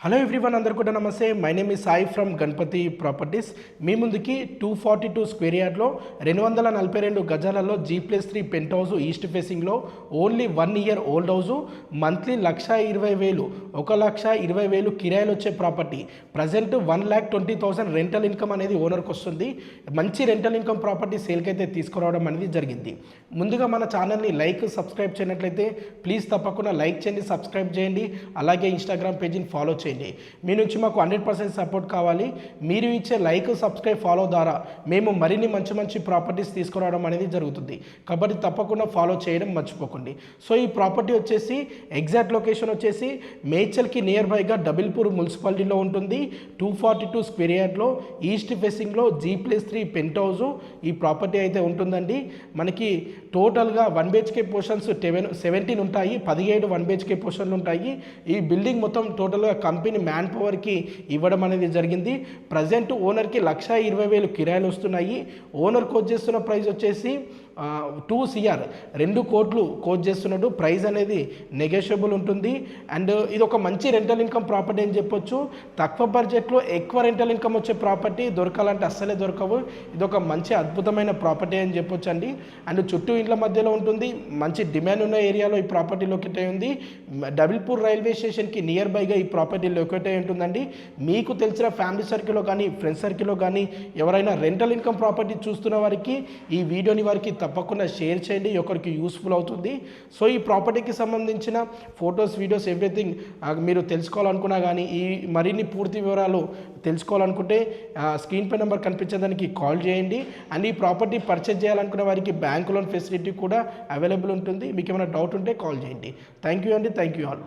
Hello everyone, అందరు కూడా నమస్తే. మై నేమ్ ఈ సాయి ఫ్రమ్ గణపతి ప్రాపర్టీస్. మీ ముందుకి 242 స్క్వేర్ యార్డ్లో 242 గజాలలో G+3 పెంట్ హౌస్ ఈస్ట్ ఫేసింగ్లో only 1 year old house. Monthly 1,20,000 1,20,000 కిరాయిలు వచ్చే ప్రాపర్టీ. ప్రజెంట్ 1,20,000 రెంటల్ ఇన్కమ్ అనేది ఓనర్కి వస్తుంది. మంచి రెంటల్ ఇన్కమ్ ప్రాపర్టీ సేల్కి అయితే తీసుకురావడం అనేది జరిగింది. ముందుగా మన ఛానల్ని సబ్స్క్రైబ్ చేయనట్లయితే ప్లీజ్ తప్పకుండా లైక్ చేయండి, సబ్స్క్రైబ్ చేయండి. అలాగే ఇన్స్టాగ్రామ్ పేజీని ఫాలో చేయండి. మీ నుంచి మాకు 100% సపోర్ట్ కావాలి. మీరు ఇచ్చే సబ్స్క్రైబ్, ఫాలో ద్వారా మేము మరిన్ని మంచి ప్రాపర్టీస్ తీసుకురావడం అనేది జరుగుతుంది. కాబట్టి తప్పకుండా ఫాలో చేయడం మర్చిపోకండి. సో ఈ ప్రాపర్టీ వచ్చేసి ఎగ్జాక్ట్ లొకేషన్ వచ్చేసి మేడ్చల్కి నియర్ బైగా డబిల్పూర్ మున్సిపాలిటీలో ఉంటుంది. 242 స్క్వేర్ యార్డ్లో ఈస్ట్ ఫేసింగ్లో G+3 పెంట్ హౌస్ ఈ ప్రాపర్టీ అయితే ఉంటుందండి. మనకి టోటల్గా 1 BHK పోర్షన్స్ 17 ఉంటాయి. 17 1 BHK పోర్షన్లు ఉంటాయి. ఈ బిల్డింగ్ మొత్తం టోటల్గా కంపెనీ మ్యాన్ పవర్కి ఇవ్వడం అనేది జరిగింది. ప్రజెంట్ ఓనర్కి 1,20,000 కిరాయిలు వస్తున్నాయి. ఓనర్ కోట్ చేస్తున్న ప్రైస్ వచ్చేసి 2 CR 2 కోట్లు కోట్ చేస్తున్నాడు. ప్రైస్ అనేది నెగోషియబుల్ ఉంటుంది. అండ్ ఇది ఒక మంచి రెంటల్ ఇన్కమ్ ప్రాపర్టీ అని చెప్పొచ్చు. తక్కువ బడ్జెట్లో ఎక్కువ రెంటల్ ఇన్కమ్ వచ్చే ప్రాపర్టీ దొరకాలంటే అస్సలే దొరకవు. ఇది ఒక మంచి అద్భుతమైన ప్రాపర్టీ అని చెప్పొచ్చు అండి. అండ్ చుట్టూ ఇండ్ల మధ్యలో ఉంటుంది. మంచి డిమాండ్ ఉన్న ఏరియాలో ఈ ప్రాపర్టీ లొకేట్ అయి ఉంది. డబిల్పూర్ రైల్వే స్టేషన్కి నియర్ బైగా ఈ ప్రాపర్టీ లొకేట్ అయి ఉంటుందండి. మీకు తెలిసిన ఫ్యామిలీ సర్కిల్లో కానీ ఫ్రెండ్స్ సర్కిల్లో కానీ ఎవరైనా రెంటల్ ఇన్కమ్ ప్రాపర్టీ చూస్తున్న వారికి ఈ వీడియోని వారికి తప్పకుండా షేర్ చేయండి. ఒకరికి యూస్ఫుల్ అవుతుంది. సో ఈ ప్రాపర్టీకి సంబంధించిన ఫొటోస్, వీడియోస్, ఎవ్రీథింగ్ మీరు తెలుసుకోవాలనుకున్నా కానీ ఈ మరిన్ని పూర్తి వివరాలు తెలుసుకోవాలనుకుంటే స్క్రీన్ పై నెంబర్ కనిపించేదానికి కాల్ చేయండి. అండ్ ఈ ప్రాపర్టీ పర్చేజ్ చేయాలనుకున్న వారికి బ్యాంక్ లోన్ ఫెసిలిటీ కూడా అవైలబుల్ ఉంటుంది. మీకు ఏమైనా డౌట్ ఉంటే కాల్ చేయండి. థ్యాంక్ యూ అండి. Thank you all.